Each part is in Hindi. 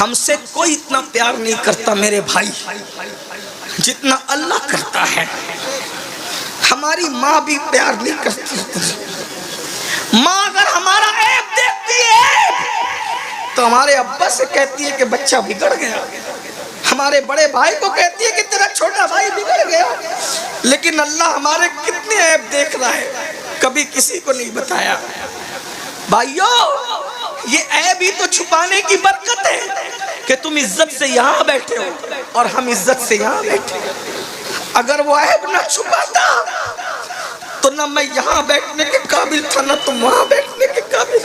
हमसे कोई इतना प्यार नहीं करता मेरे भाई जितना अल्लाह करता है। हमारी माँ भी प्यार नहीं करती। माँ अगर हमारा ऐब देखती है तो हमारे अब्बा से कहती है कि बच्चा बिगड़ गया। हमारे बड़े भाई को कहती है कि तेरा छोटा भाई बिगड़ गया। लेकिन अल्लाह हमारे कितने ऐब देख रहा है, कभी किसी को नहीं बताया। भाइयों, ये ऐब ही तो छुपाने की बरकत है कि तुम इज्जत से यहाँ बैठे हो और हम इज्जत से यहाँ बैठे। अगर वो ऐब ना छुपाता तो ना मैं यहाँ बैठने के काबिल था, ना तुम वहाँ बैठने के काबिल।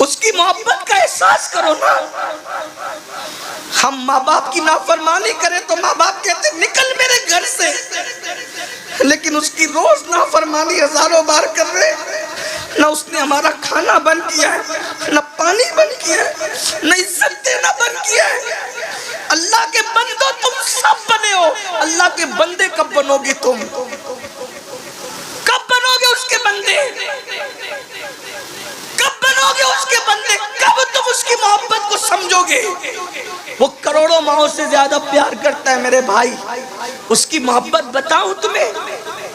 उसकी मोहब्बत का एहसास करो ना। हम माँ बाप की नाफरमानी करें तो माँ बाप कहते निकल मेरे घर से, लेकिन उसकी रोज नाफरमानी हजारों बार कर रहे। ना उसने हमारा खाना बंद किया है, ना पानी बंद किया है, ना इज्जत देना बंद किया है। अल्लाह के बंदो तुम सब बने हो, अल्लाह के बंदे कब बनोगे तुम? कब बनोगे उसके बंदे? कब बनोगे उसके बंदे? कब तुम उसकी मोहब्बत को समझोगे? वो करोड़ों माओं से ज्यादा प्यार करता है मेरे भाई। उसकी मोहब्बत बताऊं तुम्हें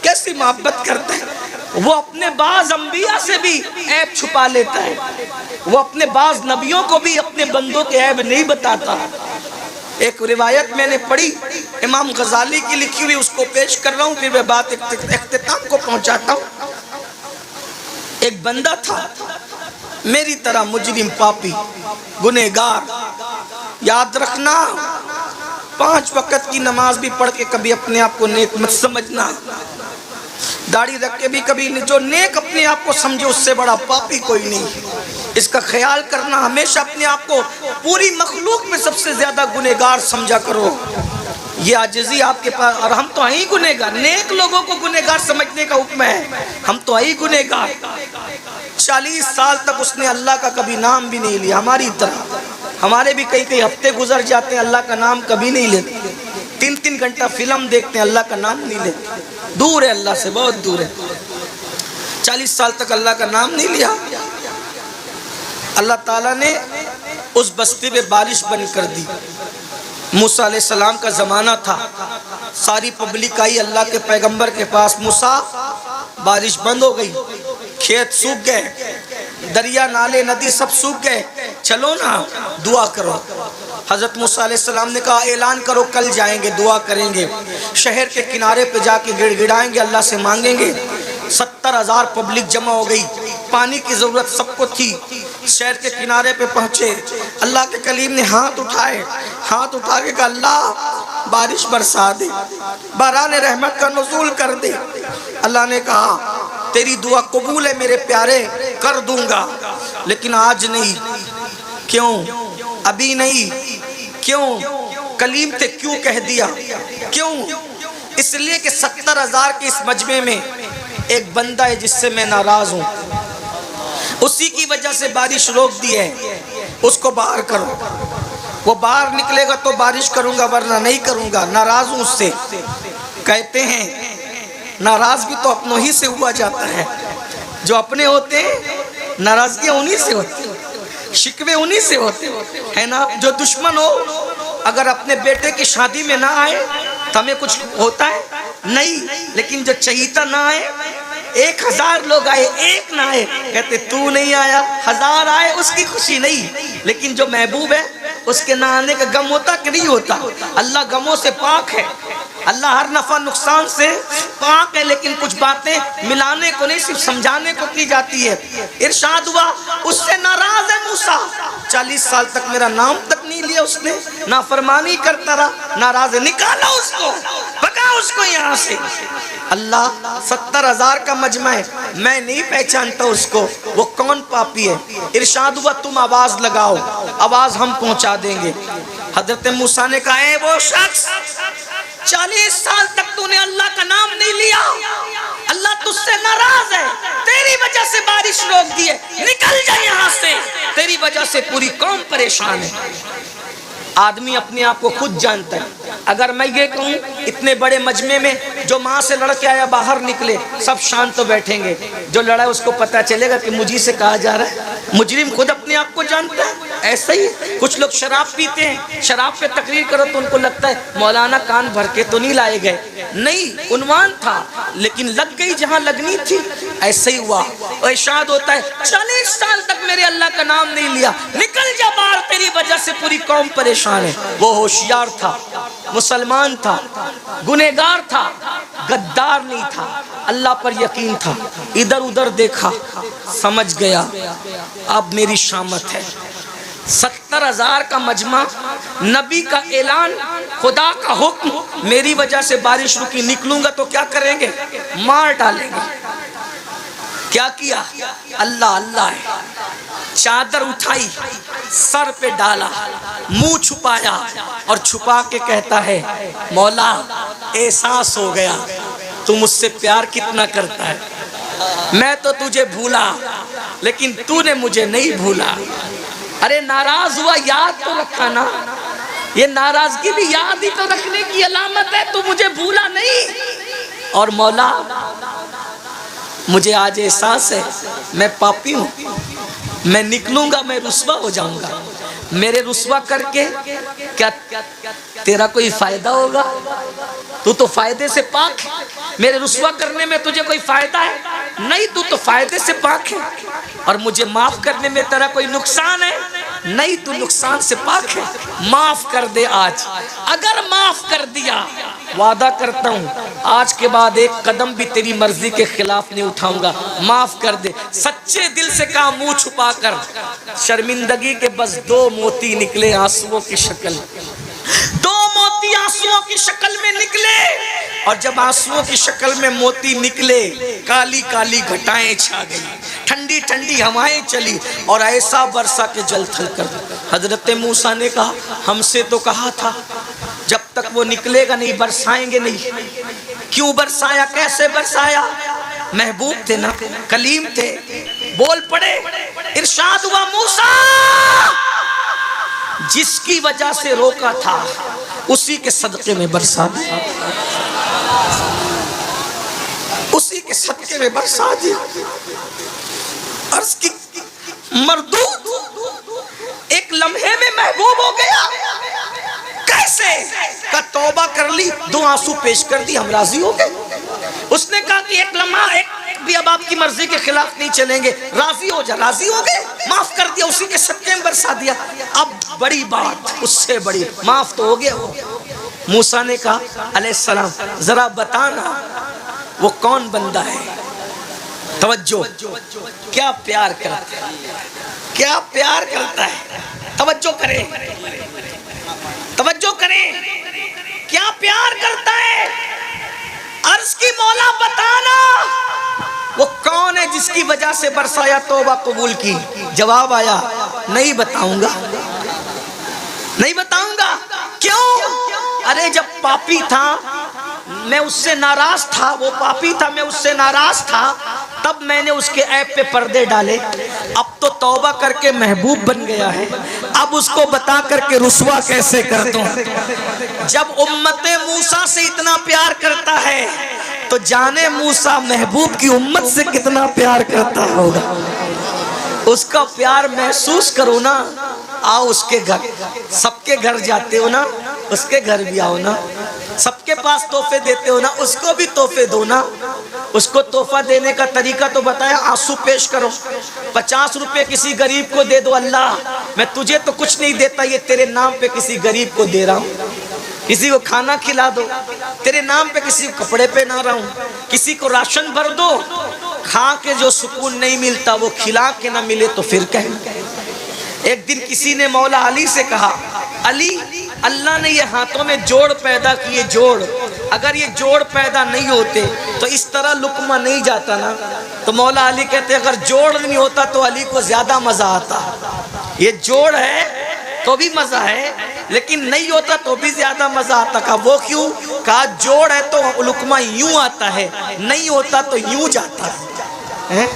कैसी मोहब्बत करता है। वो अपने बाज अंबिया से भी ऐब छुपा लेता है। वो अपने बाज नबियों को भी अपने बंदों के ऐब नहीं बताता। एक रिवायत मैंने पढ़ी, इमाम गजाली की लिखी हुई, उसको पेश कर रहा हूँ, फिर मैं बात इख्तिताम को पहुंचाता हूँ। एक बंदा था मेरी तरह मुजरिम, पापी, गुनहगार। याद रखना, 5 वक्त की नमाज भी पढ़ के कभी अपने आप को नेक मत समझना। दाढ़ी रख के भी कभी जो नेक अपने आप को समझे उससे बड़ा पापी कोई नहीं। इसका ख्याल करना। हमेशा अपने आप को पूरी मखलूक में सबसे ज्यादा गुनहगार समझा करो। ये आजिज़ी आपके पास। और हम तो ही गुनहगार, नेक लोगों को गुनहगार समझने का हुक्म है। हम तो ही गुनहगार। 40 साल तक उसने अल्लाह का कभी नाम भी नहीं लिया। हमारी तरह हमारे भी कई हफ्ते गुजर जाते हैं, अल्लाह का नाम कभी नहीं लेते। 3-3 घंटा फिल्म देखते हैं, अल्लाह का नाम नहीं लेते। दूर है अल्लाह से, बहुत दूर है। 40 साल तक अल्लाह का नाम नहीं लिया। अल्लाह ताला ने उस बस्ती में बारिश बंद कर दी। मूसा अलैहिस्सलाम का ज़माना था। सारी पब्लिक आई अल्लाह के पैगंबर के पास। मूसा, बारिश बंद हो गई, खेत सूख गए, दरिया नाले नदी सब सूख गए, चलो ना दुआ करो। हज़रत मूसा अलैहिस्सलाम ने कहा ऐलान करो, कल जाएंगे, दुआ करेंगे, शहर के किनारे पे जाके गिड़गिड़ाएंगे, अल्लाह से मांगेंगे। 70,000 पब्लिक जमा हो गई। पानी की ज़रूरत सबको थी। शहर के किनारे पे पहुँचे। अल्लाह के कलीम ने हाथ उठाए, हाथ उठा के कहा अल्लाह बारिश बरसा दे, बहरान रहमत का नुज़ूल कर दे। अल्लाह ने कहा तेरी दुआ कबूल है मेरे प्यारे, कर दूंगा, लेकिन आज नहीं। क्यों? अभी नहीं। क्यों? कलीम थे, क्यों कह दिया? क्यों? इसलिए कि 70,000 के इस मजमे में एक बंदा है जिससे मैं नाराज हूँ। उसी की वजह से बारिश रोक दी है। उसको बाहर करो। वो बाहर निकलेगा तो बारिश करूंगा, वरना नहीं करूंगा। नाराज हूँ उससे। कहते हैं नाराज भी तो अपनों ही से हुआ जाता है। जो अपने होते हैं नाराजगियां उन्हीं से होती है, शिकवे उन्हीं से होते है ना। जो दुश्मन हो अगर अपने बेटे की शादी में ना आए तो हमें कुछ होता है नहीं, लेकिन जो चहीता ना आए, 1000 लोग आए, एक ना आए, कहते तू नहीं आया। 1000 आए उसकी खुशी नहीं, लेकिन जो महबूब है उसके ना आने का गम होता कि नहीं होता। अल्लाह गमों से पाक है, अल्लाह हर नफा नुकसान से पाक है, लेकिन कुछ बातें मिलाने को नहीं, सिर्फ समझाने को की जाती है। इरशाद हुआ उससे नाराज है मूसा। 40 साल तक मेरा नाम तक नहीं लिया उसने, नाफरमानी करता रहा, नाराज है। निकालो उसको, भगाओ उसको यहाँ से। अल्लाह 70,000 का मजमा है, मैं नहीं पहचानता उसको, वो कौन पापी है। इरशाद हुआ तुम आवाज लगाओ, आवाज हम पहुंचा देंगे। हजरत मूसा ने कहा है वो शख्स 40 साल तक तूने अल्लाह का नाम नहीं लिया, अल्लाह तुझसे नाराज है, तेरी वजह से बारिश रोक दी है, निकल जा यहाँ से, तेरी वजह से पूरी कौम परेशान है। आदमी अपने आप को खुद जानता है। अगर मैं ये कहूँ इतने बड़े मजमे में जो माँ से लड़के आया बाहर निकले, सब शांत तो बैठेंगे, जो लड़ा है उसको पता चलेगा कि मुझी से कहा जा रहा है। मुजरिम खुद अपने आप को जानता है। ऐसा ही कुछ लोग शराब पीते हैं, शराब पे तकरीर करो तो उनको लगता है मौलाना कान भर के तो नहीं लाए गए, नहीं उन्वान था लेकिन लग गई जहाँ लगनी थी। ऐसा ही हुआ। इरशाद होता है 40 साल तक मेरे अल्लाह का नाम नहीं लिया, निकल जा बाहर, तेरी वजह से पूरी कौम परेशान है। वो होशियार था, मुसलमान था, गुनहगार था, गद्दार नहीं था, अल्लाह पर यकीन था। इधर उधर देखा, समझ गया अब मेरी शामत है। 70,000 का मजमा, नबी का ऐलान, खुदा का हुक्म, मेरी वजह से बारिश रुकी, निकलूंगा तो क्या करेंगे, मार डालेंगे। क्या किया, अल्लाह अल्लाह है, चादर उठाई, सर पे डाला, मुंह छुपाया और छुपा के कहता है मौला एहसास हो गया तू मुझसे प्यार कितना करता है। मैं तो तुझे भूला लेकिन तूने मुझे नहीं भूला। अरे नाराज हुआ, याद तो रखा ना, ये नाराजगी भी याद ही तो रखने की अलामत है। तू मुझे भूला नहीं। और मौला मुझे आज एहसास है मैं पापी हूँ, मैं निकलूंगा मैं रुस्वा हो जाऊंगा। मेरे रुस्वा करके क्या तेरा कोई फायदा होगा? तू तो फायदे से पाक है। मेरे रुस्वा करने में तुझे कोई फायदा है? नहीं, तू तो फायदे से पाक है। और मुझे माफ करने में तेरा कोई नुकसान है? नहीं, तू नुकसान से पाक है। माफ कर दे आज। अगर माफ कर दिया, वादा करता हूँ आज के बाद एक कदम भी तेरी मर्जी के खिलाफ नहीं उठाऊंगा। माफ कर दे। सच्चे दिल से कहा, मुंह छुपाकर। शर्मिंदगी के बस 2 मोती निकले आंसुओं की शक्ल, 2 मोती आंसुओं की शक्ल में निकले। और जब आंसुओं की शक्ल में मोती निकले, काली काली घटाएं छा गई, ठंडी ठंडी हवाएं चली और ऐसा बरसा के जल थल कर। हजरत मूसा ने कहा, हमसे तो कहा था जब तक वो निकलेगा नहीं बरसाएंगे नहीं। क्यों बरसाया, कैसे बरसाया? महबूब थे ना, कलीम थे, बोल पड़े। इरशाद हुआ, मूसा जिसकी वजह से रोका था उसी के सदके में बरसा दिया, उसी के सदके में बरसा दिया। अर्ज़ की मरदूद एक लम्हे में महबूब हो गया। कैसे? का तौबा कर ली, 2 आंसू पेश कर दी, हम राजी हो गए। उसने कहा कि एक लम्हा एक भी अब आपकी मर्जी के खिलाफ नहीं चलेंगे, राजी हो जा। राजी हो गए, माफ कर दिया, उसी के सदके में बरसा दिया। अब बड़ी बात, उससे बड़ी, माफ तो हो गया वो। मूसा ने कहा अलैहिस्सलाम, जरा बताना वो कौन बंदा है? तवज्जो, क्या प्यार करता है, क्या प्यार करता है। तवज्जो करें, तवज्जो करें, क्या प्यार करता है। अर्ज की मौला बताना वो कौन है जिसकी वजह से बरसाया, तौबा कबूल की। जवाब आया, नहीं बताऊंगा, नहीं बताऊंगा। क्यों? अरे जब पापी था मैं उससे नाराज था, वो पापी था मैं उससे नाराज था, तब मैंने उसके ऐब पे पर्दे डाले। अब तो तौबा करके महबूब बन गया है, अब उसको बता करके रुस्वा कैसे कर दूं। जब उम्मते मूसा से इतना प्यार करता है तो जाने मूसा महबूब की उम्मत से कितना प्यार करता होगा। उसका प्यार महसूस करो ना। आओ उसके घर, सबके घर जाते हो ना, उसके घर भी आओ ना। सबके पास तोहफे देते हो ना, उसको भी तोहफे दो ना। उसको तोहफा देने का तरीका तो बताया, आंसू पेश करो। 50 रुपए किसी गरीब को दे दो, अल्लाह मैं तुझे तो कुछ नहीं देता, ये तेरे नाम पे किसी गरीब को दे रहा हूँ। किसी को खाना खिला दो, तेरे नाम पे किसी को कपड़े पहना रहा हूँ। किसी को राशन भर दो, खा के जो सुकून नहीं मिलता वो खिला के ना मिले तो फिर कहें। एक दिन किसी ने मौला अली से कहा, अली अल्लाह ने ये हाथों में जोड़ पैदा किए, जोड़, अगर ये जोड़ पैदा नहीं होते तो इस तरह लुकमा नहीं जाता ना। तो मौला अली कहते अगर जोड़ नहीं होता तो अली को ज्यादा मजा आता। ये जोड़ है तो भी मजा है, लेकिन नहीं होता तो भी ज्यादा मजा आता। कहा वो क्यों? कहा जोड़ है तो लुकमा यूं आता है, नहीं होता तो यूं जाता है,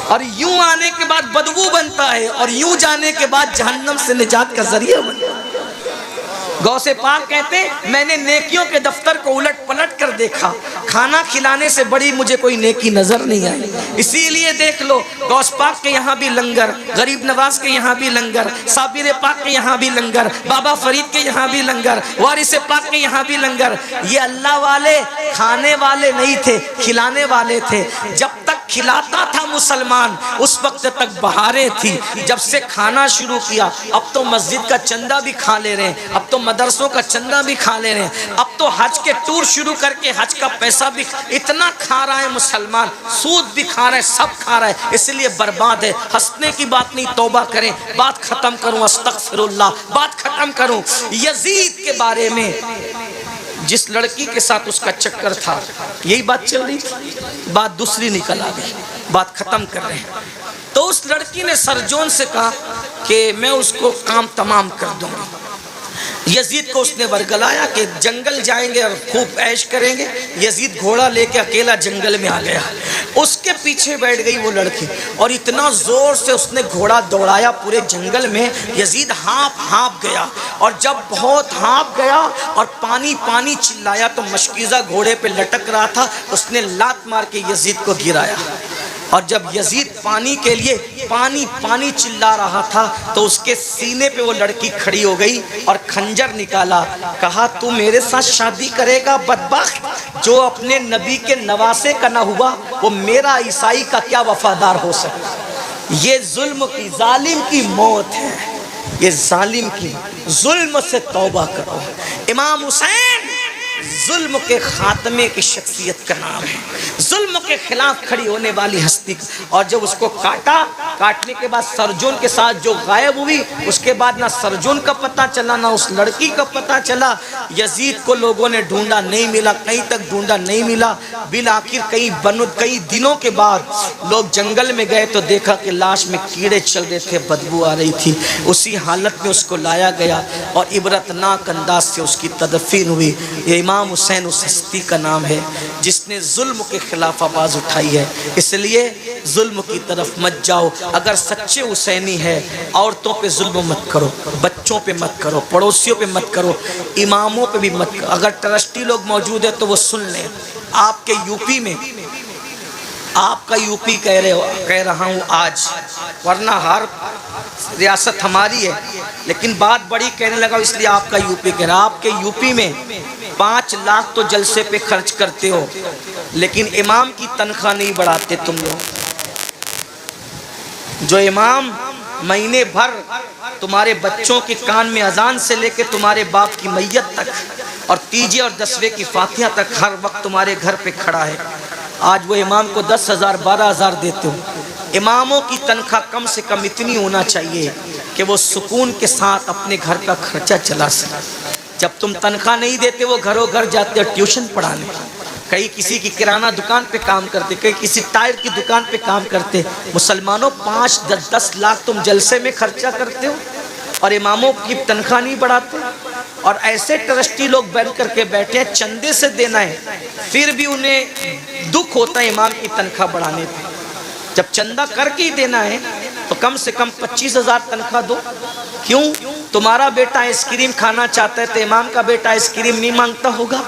और यूं आने के बाद बदबू बनता है, और यूं जाने के बाद जहन्नम से निजात का जरिया बनता है। गौसे पाक कहते मैंने नेकियों के दफ्तर को उलट पलट कर देखा, खाना खिलाने से बड़ी मुझे कोई नेकी नजर नहीं आई। इसीलिए देख लो गौस पाक के यहाँ भी लंगर, गरीब नवाज के यहाँ भी लंगर, साबिर पाक के यहाँ भी लंगर, बाबा फरीद के यहाँ भी लंगर, वारिस पाक के यहाँ भी लंगर। ये अल्लाह वाले खाने वाले नहीं थे, खिलाने वाले थे। जब तक खिलाता था मुसलमान उस वक्त तक बहारें थी। जब से खाना शुरू किया अब तो मस्जिद का चंदा भी खा ले रहे हैं, अब तो मदरसों का चंदा भी खा ले रहे हैं, अब तो हज के टूर शुरू करके हज का पैसा भी इतना खा रहा है मुसलमान, सूद भी खा रहा है, सब खा रहा है। इसलिए बर्बाद है। हंसने की बात नहीं, तौबा करें। बात खत्म करूं, अस्तगफिरुल्लाह, बात खत्म करूं यजीद के बारे में। जिस लड़की के साथ उसका चक्कर था, यही बात चल रही थी, बात दूसरी निकल आ गई, बात खत्म कर रहे हैं। तो उस लड़की ने सरजोन से कहा कि मैं उसको काम तमाम कर दूंगी। यजीद को उसने वर्गलाया कि जंगल जाएंगे और खूब ऐश करेंगे। यजीद घोड़ा लेके अकेला जंगल में आ गया, उसके पीछे बैठ गई वो लड़की और इतना जोर से उसने घोड़ा दौड़ाया पूरे जंगल में, यजीद हाँप गया। और जब बहुत हाँप गया और पानी पानी चिल्लाया तो मशकीज़ा घोड़े पे लटक रहा था, उसने लात मार के यजीद को गिराया। और जब यजीद पानी के लिए पानी पानी चिल्ला रहा था तो उसके सीने पे वो लड़की खड़ी हो गई और खंजर निकाला। कहा तू मेरे साथ शादी करेगा बदबख्त, जो अपने नबी के नवासे का ना हुआ वो मेरा ईसाई का क्या वफादार हो सकता। ये जुल्म की, जालिम की मौत है, ये जालिम की। जुल्म से तौबा करो। इमाम हुसैन जुल्म के खात्मे की शख्सियत का नाम है, जुल्म के खिलाफ खड़ी होने वाली हस्ती। और जब उसको काटने के बाद सरजोन के साथ जो गायब हुई, उसके बाद ना सरजोन का पता चला ना उस लड़की का पता चला। यजीद को लोगों ने ढूंढा, नहीं मिला, कहीं तक ढूंढा, नहीं मिला। बिल आखिर कई दिनों के बाद लोग जंगल में गए तो देखा कि लाश में कीड़े चल रहे थे, बदबू आ रही थी। उसी हालत में उसको लाया गया और इबरतनाक अंदाज से उसकी तदफीन हुई। ये इमाम हुसैन उस हस्ती का नाम है जिसने जुल्म के खिलाफ आवाज़ उठाई है। इसलिए जुल्म की तरफ मत जाओ। अगर सच्चे हुसैनी है, औरतों पे जुल्म मत करो, बच्चों पे मत करो, पड़ोसियों पे मत करो, इमामों पे भी मत करो। अगर ट्रस्टी लोग मौजूद है तो वो सुन लें। आपके यूपी में, आपका यूपी कह रहा हूँ आज, वरना हर रियासत हमारी है, लेकिन बात बड़ी कहने लगा इसलिए आपका यूपी कह रहा। आपके यूपी में 5 लाख तो जलसे पे खर्च करते हो, लेकिन इमाम की तनख्वाह नहीं बढ़ाते तुम लोग। जो इमाम महीने भर तुम्हारे बच्चों के कान में अजान से लेके तुम्हारे बाप की मैयत तक और तीजे और दसवें की फातिहा तक हर वक्त तुम्हारे घर पे खड़ा है, आज वो इमाम को 10,000 12,000 देते हो। इमामों की तनख्वाह कम से कम इतनी होना चाहिए कि वो सुकून के साथ अपने घर का खर्चा चला सके। जब तुम तनख्वाह नहीं देते, वो घरों घर जाते हो ट्यूशन पढ़ाने, कहीं किसी की किराना दुकान पे काम करते, कहीं किसी टायर की दुकान पे काम करते। मुसलमानों 5-10 लाख तुम जलसे में खर्चा करते हो और इमामों की तनख्वाह नहीं बढ़ाते। और ऐसे ट्रस्टी लोग बैठ करके बैठे हैं, चंदे से देना है, फिर भी उन्हें दुख होता है इमाम की तनख्वाह बढ़ाने पे। जब चंदा करके ही देना है तो कम से कम 25,000 तनख्वाह दो। क्यों? तुम्हारा बेटा आइसक्रीम खाना चाहता है तो इमाम का बेटा आइसक्रीम नहीं मांगता होगा?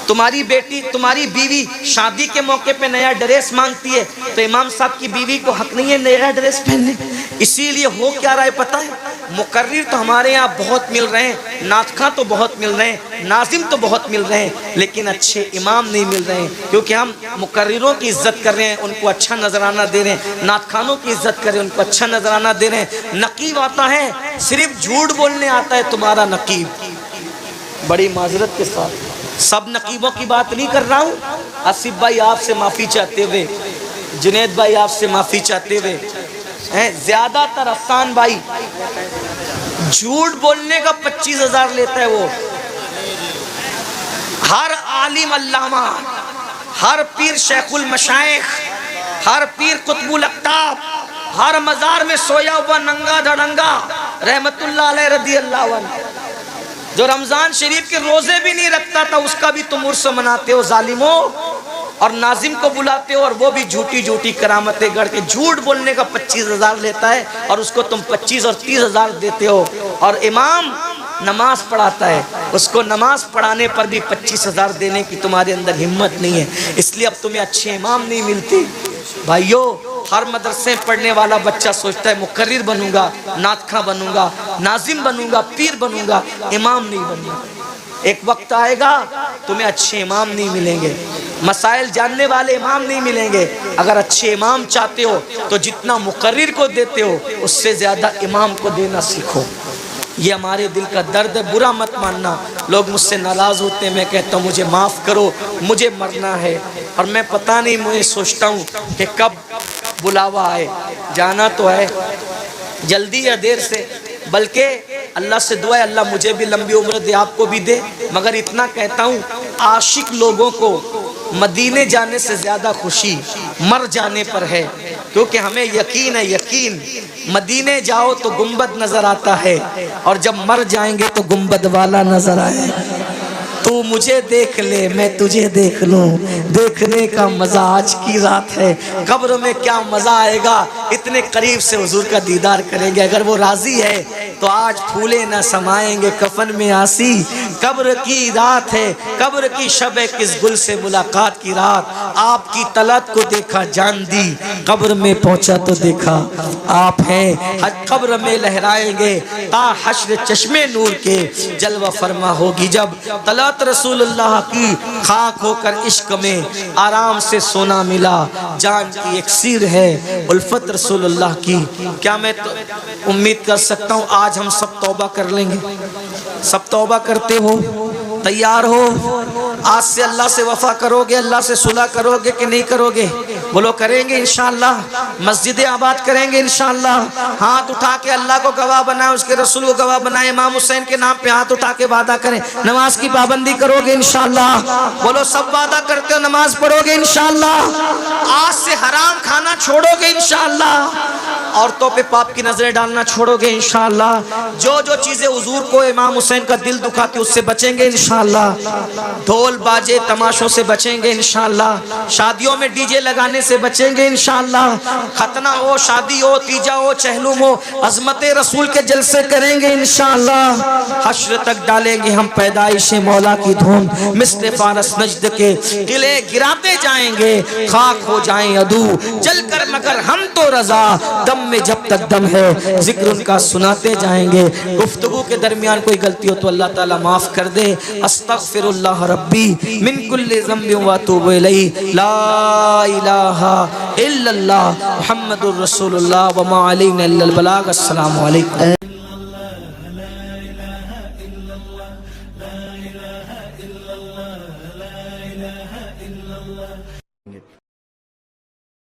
तुम्हारी बेटी, तुम्हारी बीवी शादी के मौके पे नया ड्रेस मांगती है तो इमाम साहब की बीवी को हक नहीं है नया ड्रेस पहनने? इसीलिए हो क्या रहा है पता है? मुकर्रिर तो हमारे यहाँ बहुत मिल रहे हैं, नातखा तो बहुत मिल रहे हैं, नाजिम तो बहुत मिल रहे हैं, लेकिन अच्छे इमाम नहीं मिल रहे हैं। क्योंकि हम मुकर्रिरों की इज्जत कर रहे हैं, उनको अच्छा नजराना दे रहे हैं, नातखानों की इज्जत कर रहे हैं, उनको अच्छा नजराना दे रहे हैं। नकीब आता है, सिर्फ झूठ बोलने आता है तुम्हारा नकीब। बड़ी माजरत के साथ सब नकीबों की बात नहीं कर रहा हूँ। आसिफ भाई आपसे माफ़ी चाहते हुए, जुनैद भाई आपसे माफ़ी चाहते हुए, ज्यादातर अफसान भाई झूठ बोलने का 25,000 लेता है वो। हर आलिम अल्लामा, हर पीर शेखुल मशाइख, हर पीर कुतुबुल अक्ताब, हर मज़ार में सोया हुआ नंगा धड़ंगा रहमतुल्लाह अलैह रदियल्लाहु अन्हु, जो रमज़ान शरीफ के रोज़े भी नहीं रखता था, उसका भी तुम उर्स मनाते हो जालिमों। और नाजिम को बुलाते हो और वो भी झूठी झूठी करामतें गढ़ के झूठ बोलने का 25,000 लेता है और उसको तुम 25 और 30,000 देते हो। और इमाम नमाज पढ़ाता है, उसको नमाज पढ़ाने पर भी 25,000 देने की तुम्हारे अंदर हिम्मत नहीं है, इसलिए अब तुम्हें अच्छे इमाम नहीं मिलते। भाइयों, हर मदरसे पढ़ने वाला बच्चा सोचता है मुकर्रिर बनूंगा, नातखा बनूंगा, नाजिम बनूंगा, पीर बनूंगा, इमाम नहीं बनूंगा। एक वक्त आएगा तुम्हें अच्छे इमाम नहीं मिलेंगे, मसाइल जानने वाले इमाम नहीं मिलेंगे। अगर अच्छे इमाम चाहते हो तो जितना मुकर्रिर को देते हो उससे ज़्यादा इमाम को देना सीखो। ये हमारे दिल का दर्द है, बुरा मत मानना। लोग मुझसे नाराज़ होते हैं, मैं कहता हूँ मुझे माफ़ करो, मुझे मरना है और मैं पता नहीं, मुझे सोचता हूँ कि कब बुलावा आए। जाना तो है जल्दी या देर से, बल्कि अल्लाह से दुआ है अल्लाह मुझे भी लंबी उम्र दे, आपको भी दे। मगर इतना कहता हूँ, आशिक लोगों को मदीने जाने से ज़्यादा खुशी मर जाने पर है, क्योंकि हमें यकीन है, यकीन मदीने जाओ तो गुंबद नज़र आता है और जब मर जाएंगे तो गुंबद वाला नज़र आएगा। तू मुझे देख ले, मैं तुझे देख लूं, देखने का मजा आज की रात है। कब्र में क्या मजा आएगा, इतने करीब से हुजूर का दीदार करेंगे। अगर वो राजी है तो आज फूले न समाएंगे कफन में आसी। कब्र की रात है, कब्र की शब है, किस गुल से मुलाकात की रात। आपकी तलत को देखा जान दी, कब्र में पहुंचा तो देखा आप हैं। हज कब्र में लहराएंगे ता हश्र चश्मे नूर के जलवा फरमा होगी। जब तलत रसूलुल्लाह की खाक होकर इश्क में आराम से सोना मिला, जान की एक सीर है उल्फत रसूलुल्लाह की। क्या मैं तो उम्मीद कर सकता हूँ आज हम सब तौबा कर लेंगे? सब तौबा करते हो? तैयार हो? आज से अल्लाह से वफा करोगे, अल्लाह से सुलह करोगे कि नहीं करोगे? बोलो करेंगे इंशाअल्लाह। मस्जिद आबाद करेंगे इंशाअल्लाह। हाथ उठा के अल्लाह को गवाह बनाए, उसके रसूल को गवाह बनाए, इमाम हुसैन के नाम पे हाथ उठा के वादा करें नमाज की पाबंदी करोगे इंशाअल्लाह। बोलो सब वादा करते हो नमाज पढ़ोगे इंशाअल्लाह। आज से हराम खाना छोड़ोगे इंशाअल्लाह, औरतों पे पाप की नजरें डालना छोड़ोगे इंशाअल्लाह। जो जो चीजें हुजूर को, इमाम हुसैन का दिल दुखाती उससे बचेंगे इंशाअल्लाह। ढोल बाजे तमाशों से बचेंगे इंशाअल्लाह। शादियों में डीजे लगाने से बचेंगे इंशाअल्लाह। खतना हो, शादी हो, तीजा हो, चहलुम हो, अजमते रसूल के जलसे करेंगे इंशाअल्लाह। हश्र तक डालेंगे हम पैदाइश मौला की धूम, मिस्ल फारस नजद के किले गिराते जाएंगे, खाक हो जाएं अदू जल कर मगर हम तो रजा, दम में जब तक दम है जिक्र उनका सुनाते जाएंगे। गुफ्तगू के दरमियान कोई गलती हो तो अल्लाह ताला माफ कर दे। अस्तगफिरुल्लाह रब्बी मिन कुल्लि ज़ंबिन व अतूबु इलैहि, ला इलाहा इल्लल्लाह मुहम्मदुर रसूलुल्लाह व मा अलैना इल्लल बलाग। अस्सलामु अलैकुम।